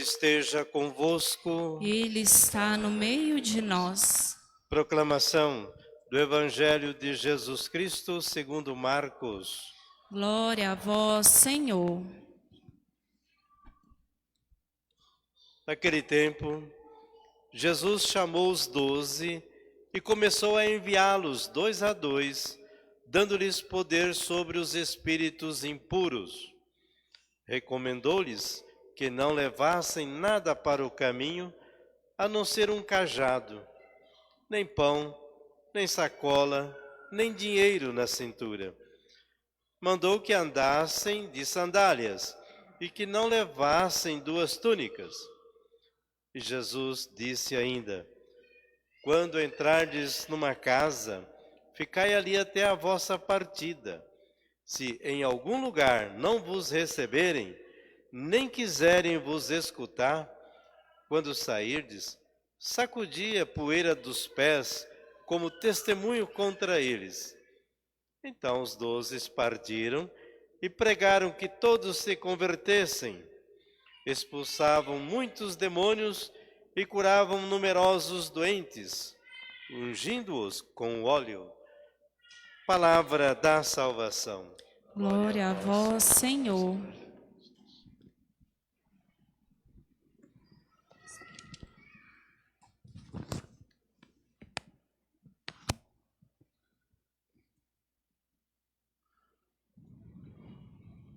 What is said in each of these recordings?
esteja convosco. Ele está no meio de nós. Proclamação do Evangelho de Jesus Cristo segundo Marcos. Glória a vós, Senhor. Naquele tempo, Jesus chamou os 12 e começou a enviá-los 2 a 2, dando-lhes poder sobre os espíritos impuros. Recomendou-lhes que não levassem nada para o caminho, a não ser um cajado, nem pão, nem sacola, nem dinheiro na cintura. Mandou que andassem de sandálias e que não levassem 2 túnicas. E Jesus disse ainda: quando entrardes numa casa, ficai ali até a vossa partida. Se em algum lugar não vos receberem, nem quiserem vos escutar, quando sairdes, sacudi a poeira dos pés como testemunho contra eles. Então os 12 partiram e pregaram que todos se convertessem. Expulsavam muitos demônios e curavam numerosos doentes, ungindo-os com óleo. Palavra da salvação. Glória a vós, Senhor.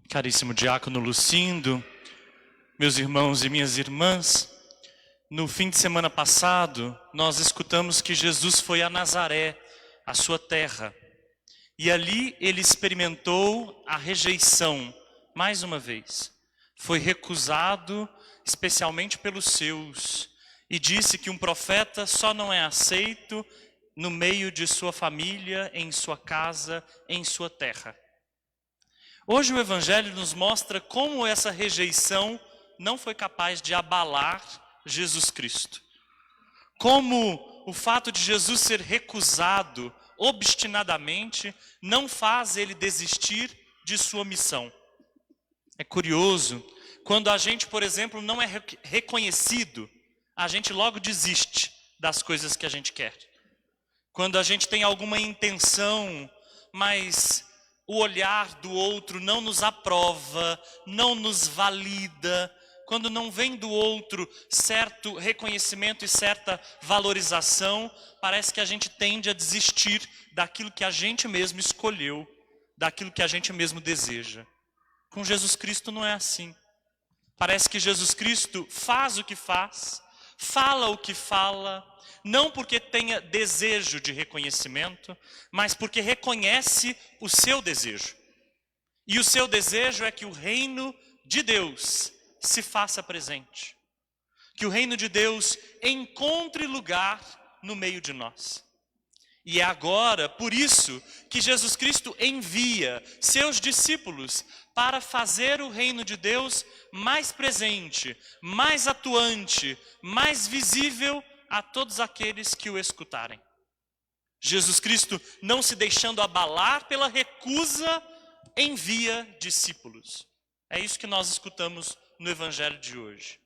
Caríssimo diácono Lucindo, meus irmãos e minhas irmãs, no fim de semana passado, nós escutamos que Jesus foi a Nazaré, a sua terra, e ali ele experimentou a rejeição, mais uma vez. Foi recusado, especialmente pelos seus, e disse que um profeta só não é aceito no meio de sua família, em sua casa, em sua terra. Hoje o Evangelho nos mostra como essa rejeição não foi capaz de abalar Jesus Cristo. Como o fato de Jesus ser recusado obstinadamente não faz ele desistir de sua missão. É curioso, quando a gente, por exemplo, não é reconhecido, a gente logo desiste das coisas que a gente quer. Quando a gente tem alguma intenção, mas o olhar do outro não nos aprova, não nos valida, quando não vem do outro certo reconhecimento e certa valorização, parece que a gente tende a desistir daquilo que a gente mesmo escolheu, daquilo que a gente mesmo deseja. Com Jesus Cristo não é assim. Parece que Jesus Cristo faz o que faz, fala o que fala, não porque tenha desejo de reconhecimento, mas porque reconhece o seu desejo. E o seu desejo é que o reino de Deus se faça presente. Que o reino de Deus encontre lugar no meio de nós. E é agora, por isso, que Jesus Cristo envia seus discípulos para fazer o reino de Deus mais presente, mais atuante, mais visível a todos aqueles que o escutarem. Jesus Cristo, não se deixando abalar pela recusa, envia discípulos. É isso que nós escutamos no Evangelho de hoje.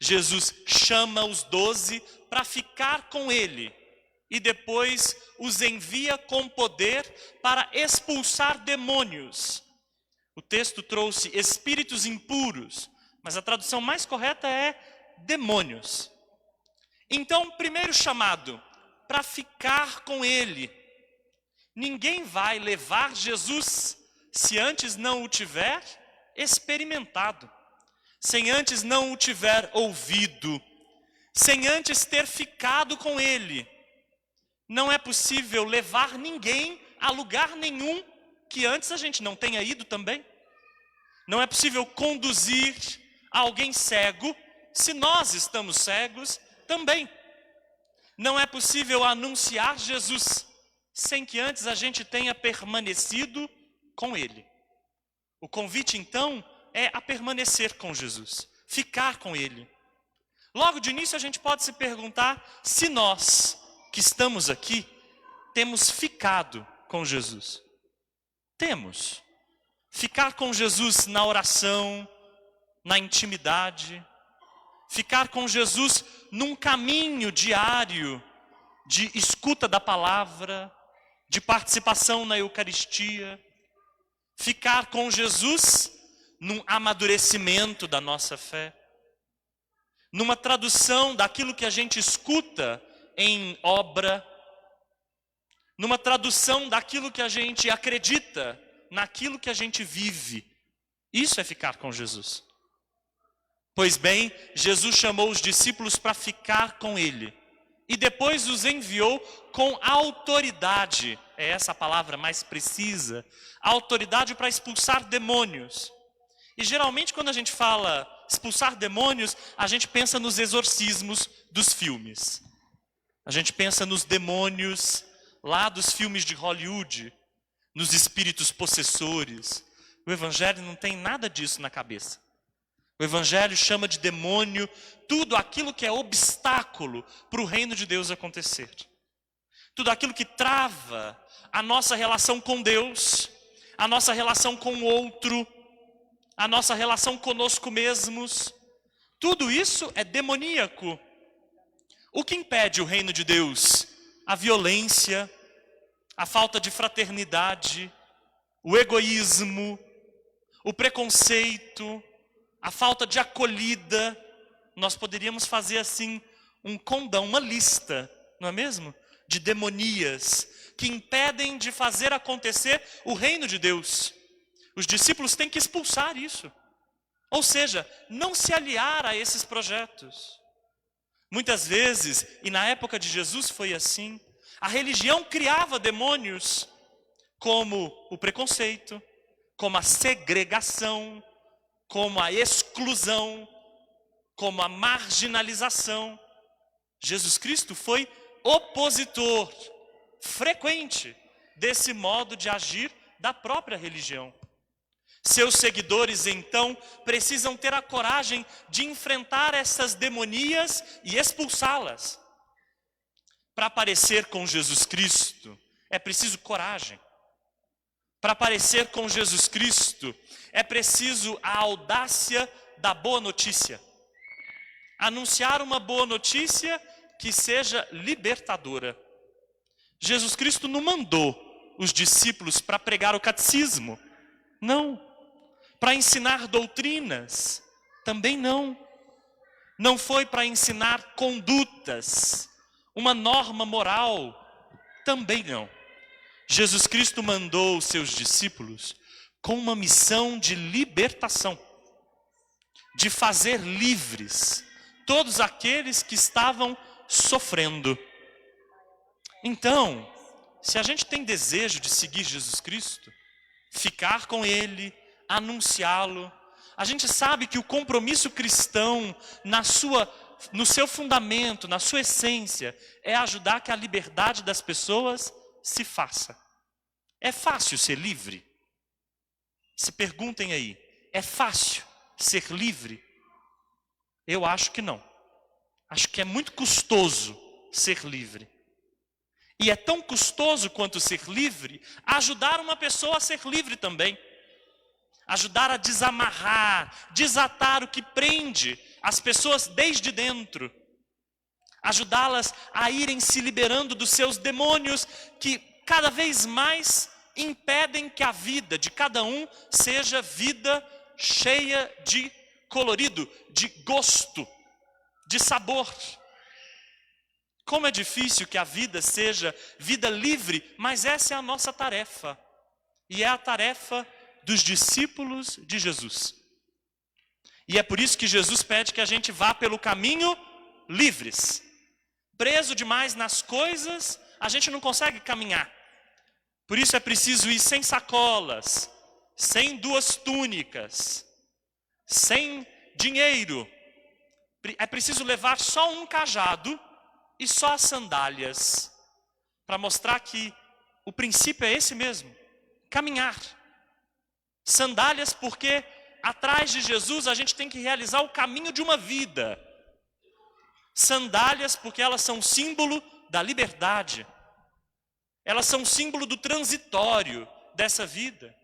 Jesus chama os 12 para ficar com ele e depois os envia com poder para expulsar demônios. O texto trouxe espíritos impuros, mas a tradução mais correta é demônios. Então, primeiro chamado, para ficar com ele. Ninguém vai levar Jesus se antes não o tiver experimentado, sem antes não o tiver ouvido, sem antes ter ficado com ele. Não é possível levar ninguém a lugar nenhum que antes a gente não tenha ido também. Não é possível conduzir alguém cego se nós estamos cegos também. Não é possível anunciar Jesus sem que antes a gente tenha permanecido com ele. O convite então é a permanecer com Jesus, ficar com ele. Logo de início a gente pode se perguntar se nós que estamos aqui temos ficado com Jesus. Temos. Ficar com Jesus na oração, na intimidade. Ficar com Jesus num caminho diário de escuta da palavra, de participação na Eucaristia. Ficar com Jesus num amadurecimento da nossa fé, numa tradução daquilo que a gente escuta em obra, numa tradução daquilo que a gente acredita, naquilo que a gente vive. Isso é ficar com Jesus. Pois bem, Jesus chamou os discípulos para ficar com Ele. E depois os enviou com autoridade. É essa a palavra mais precisa. Autoridade para expulsar demônios. E geralmente quando a gente fala expulsar demônios, a gente pensa nos exorcismos dos filmes. A gente pensa nos demônios lá dos filmes de Hollywood, nos espíritos possessores. O Evangelho não tem nada disso na cabeça. O Evangelho chama de demônio tudo aquilo que é obstáculo para o reino de Deus acontecer. Tudo aquilo que trava a nossa relação com Deus, a nossa relação com o outro, a nossa relação conosco mesmos. Tudo isso é demoníaco. O que impede o reino de Deus? A violência, a falta de fraternidade, o egoísmo, o preconceito, a falta de acolhida. Nós poderíamos fazer assim um condão, uma lista, não é mesmo? De demonias que impedem de fazer acontecer o reino de Deus. Os discípulos têm que expulsar isso. Ou seja, não se aliar a esses projetos. Muitas vezes, e na época de Jesus foi assim, a religião criava demônios como o preconceito, como a segregação, como a exclusão, como a marginalização. Jesus Cristo foi opositor frequente desse modo de agir da própria religião. Seus seguidores, então, precisam ter a coragem de enfrentar essas demonias e expulsá-las. Para parecer com Jesus Cristo, é preciso coragem. Para parecer com Jesus Cristo, é preciso a audácia da boa notícia. Anunciar uma boa notícia que seja libertadora. Jesus Cristo não mandou os discípulos para pregar o catecismo. Não. Para ensinar doutrinas. Também não. Não foi para ensinar condutas, uma norma moral. Também não. Jesus Cristo mandou os seus discípulos com uma missão de libertação, de fazer livres todos aqueles que estavam sofrendo. Então, se a gente tem desejo de seguir Jesus Cristo, ficar com Ele, anunciá-lo, a gente sabe que o compromisso cristão, no seu fundamento, na sua essência, é ajudar que a liberdade das pessoas se faça. É fácil ser livre? Se perguntem aí, é fácil ser livre? Eu acho que não. Acho que é muito custoso ser livre. E é tão custoso quanto ser livre, ajudar uma pessoa a ser livre também. Ajudar a desamarrar, desatar o que prende as pessoas desde dentro. Ajudá-las a irem se liberando dos seus demônios que cada vez mais impedem que a vida de cada um seja vida cheia de colorido, de gosto, de sabor. Como é difícil que a vida seja vida livre, mas essa é a nossa tarefa. E é a tarefa dos discípulos de Jesus. E é por isso que Jesus pede que a gente vá pelo caminho livres. Preso demais nas coisas, a gente não consegue caminhar. Por isso é preciso ir sem sacolas, sem 2 túnicas, sem dinheiro. É preciso levar só um cajado e só as sandálias, para mostrar que o princípio é esse mesmo, caminhar. Sandálias porque atrás de Jesus a gente tem que realizar o caminho de uma vida. Sandálias porque elas são símbolo da liberdade. Elas são símbolo do transitório dessa vida.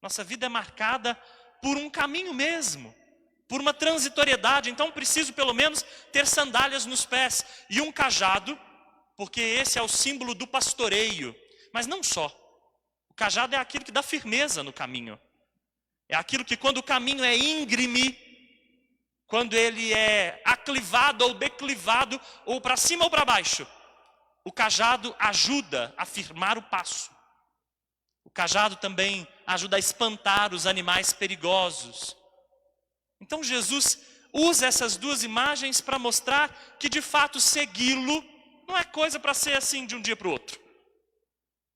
Nossa vida é marcada por um caminho mesmo. por uma transitoriedade, então preciso pelo menos ter sandálias nos pés e um cajado, porque esse é o símbolo do pastoreio. Mas não só. O cajado é aquilo que dá firmeza no caminho. É aquilo que quando o caminho é íngreme, quando ele é aclivado ou declivado, ou para cima ou para baixo, o cajado ajuda a firmar o passo. O cajado também ajuda a espantar os animais perigosos. Então Jesus usa essas duas imagens para mostrar que de fato segui-lo não é coisa para ser assim de um dia para o outro.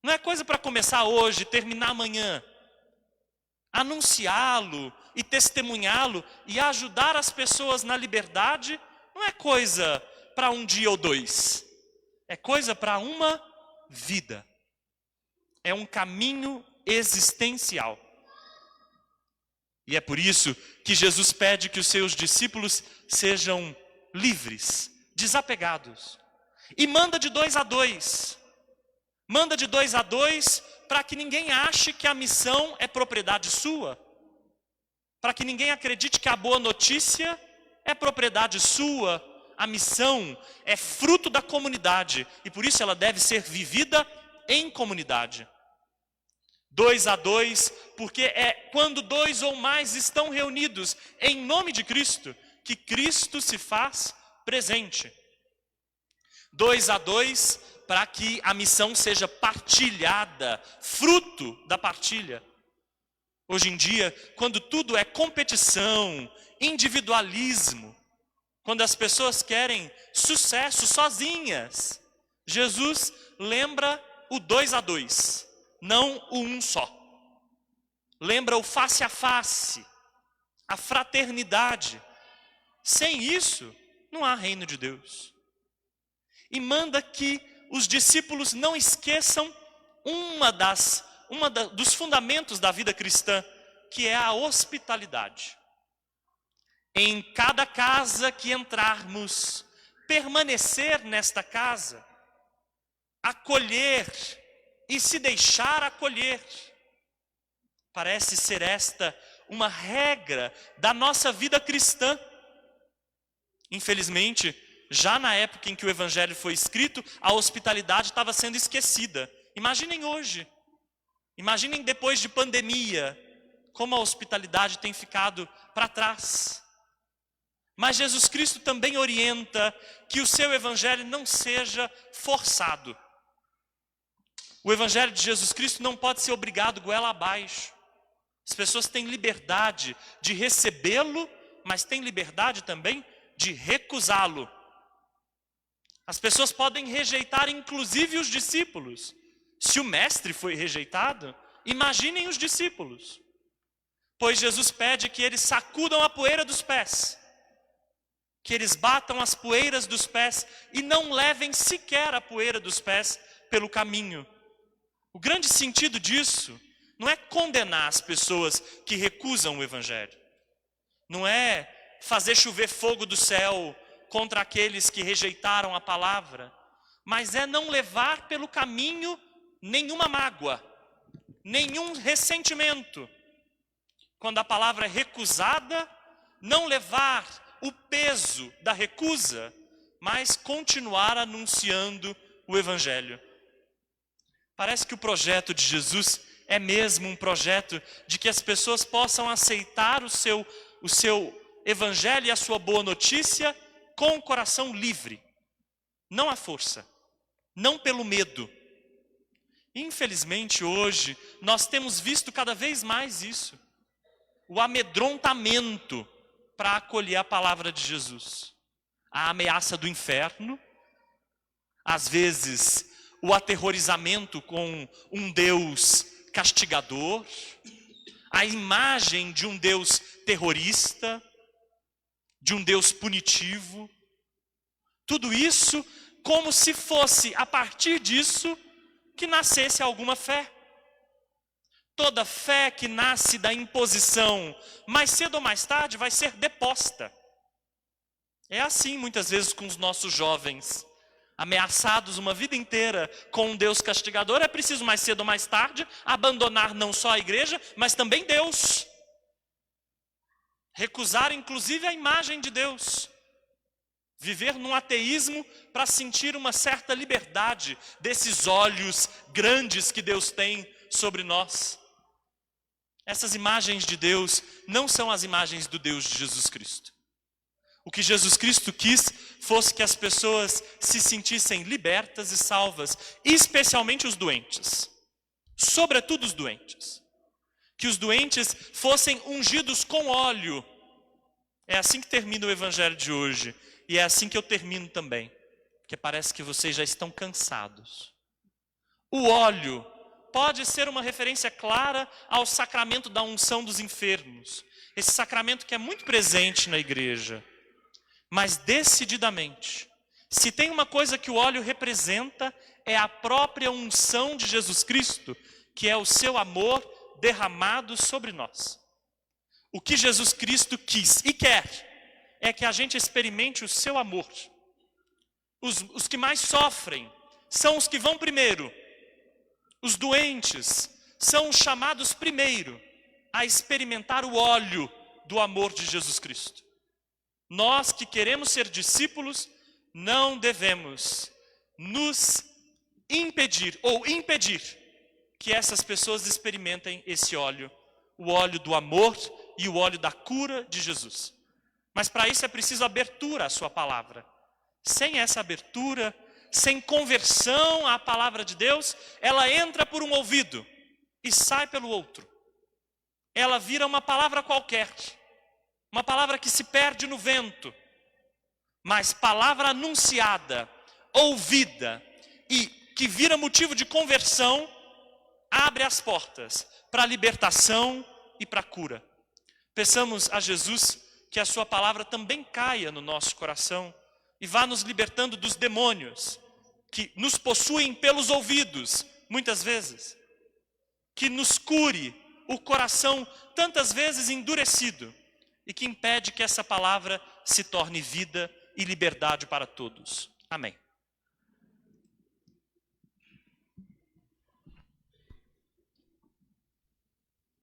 Não é coisa para começar hoje e terminar amanhã. Anunciá-lo e testemunhá-lo e ajudar as pessoas na liberdade não é coisa para um dia ou dois. É coisa para uma vida. É um caminho existencial. E é por isso que Jesus pede que os seus discípulos sejam livres, desapegados. E manda de 2 a 2. Manda de 2 a 2 para que ninguém ache que a missão é propriedade sua. Para que ninguém acredite que a boa notícia é propriedade sua. A missão é fruto da comunidade e por isso ela deve ser vivida em comunidade. 2 a 2, porque é quando 2 ou mais estão reunidos em nome de Cristo, que Cristo se faz presente. 2 a 2, para que a missão seja partilhada, fruto da partilha. Hoje em dia, quando tudo é competição, individualismo, quando as pessoas querem sucesso sozinhas, Jesus lembra o 2 a 2. Não o um só. Lembra o face a face, a fraternidade. Sem isso, não há reino de Deus. E manda que os discípulos não esqueçam dos fundamentos da vida cristã, que é a hospitalidade. Em cada casa que entrarmos, permanecer nesta casa, acolher e se deixar acolher. Parece ser esta uma regra da nossa vida cristã. Infelizmente, já na época em que o Evangelho foi escrito, a hospitalidade estava sendo esquecida. Imaginem hoje, imaginem depois de pandemia, como a hospitalidade tem ficado para trás. Mas Jesus Cristo também orienta que o seu Evangelho não seja forçado. O Evangelho de Jesus Cristo não pode ser obrigado goela abaixo. As pessoas têm liberdade de recebê-lo, mas têm liberdade também de recusá-lo. As pessoas podem rejeitar inclusive os discípulos. Se o mestre foi rejeitado, imaginem os discípulos. Pois Jesus pede que eles sacudam a poeira dos pés, que eles batam as poeiras dos pés e não levem sequer a poeira dos pés pelo caminho. O grande sentido disso não é condenar as pessoas que recusam o Evangelho. Não é fazer chover fogo do céu contra aqueles que rejeitaram a palavra. Mas é não levar pelo caminho nenhuma mágoa, nenhum ressentimento. Quando a palavra é recusada, não levar o peso da recusa, mas continuar anunciando o Evangelho. Parece que o projeto de Jesus é mesmo um projeto de que as pessoas possam aceitar o seu Evangelho e a sua boa notícia com o coração livre. Não à força, não pelo medo. Infelizmente hoje, nós temos visto cada vez mais isso. O amedrontamento para acolher a palavra de Jesus. A ameaça do inferno, às vezes o aterrorizamento com um Deus castigador, a imagem de um Deus terrorista, de um Deus punitivo. Tudo isso como se fosse a partir disso que nascesse alguma fé. Toda fé que nasce da imposição, mais cedo ou mais tarde, vai ser deposta. É assim muitas vezes com os nossos jovens, ameaçados uma vida inteira com um Deus castigador. É preciso mais cedo ou mais tarde abandonar não só a igreja, mas também Deus. recusar inclusive a imagem de Deus, viver num ateísmo para sentir uma certa liberdade desses olhos grandes que Deus tem sobre nós. Essas imagens de Deus não são as imagens do Deus de Jesus Cristo. O que Jesus Cristo quis fosse que as pessoas se sentissem libertas e salvas, especialmente os doentes, sobretudo os doentes. Que os doentes fossem ungidos com óleo. É assim que termina o evangelho de hoje. E é assim que eu termino também. Porque parece que vocês já estão cansados. O óleo pode ser uma referência clara ao sacramento da unção dos enfermos. Esse sacramento que é muito presente na igreja. Mas decididamente, se tem uma coisa que o óleo representa, é a própria unção de Jesus Cristo, que é o seu amor derramado sobre nós. O que Jesus Cristo quis e quer é que a gente experimente o seu amor. Os que mais sofrem são os que vão primeiro. Os doentes são os chamados primeiro a experimentar o óleo do amor de Jesus Cristo. Nós que queremos ser discípulos, não devemos nos impedir ou impedir que essas pessoas experimentem esse óleo, o óleo do amor e o óleo da cura de Jesus. Mas para isso é preciso abertura à sua palavra. Sem essa abertura, sem conversão à palavra de Deus, ela entra por um ouvido e sai pelo outro. Ela vira uma palavra qualquer. Uma palavra que se perde no vento, mas palavra anunciada, ouvida e que vira motivo de conversão, abre as portas para a libertação e para a cura. Peçamos a Jesus que a sua palavra também caia no nosso coração e vá nos libertando dos demônios que nos possuem pelos ouvidos, muitas vezes, que nos cure o coração tantas vezes endurecido, e que impede que essa palavra se torne vida e liberdade para todos. Amém.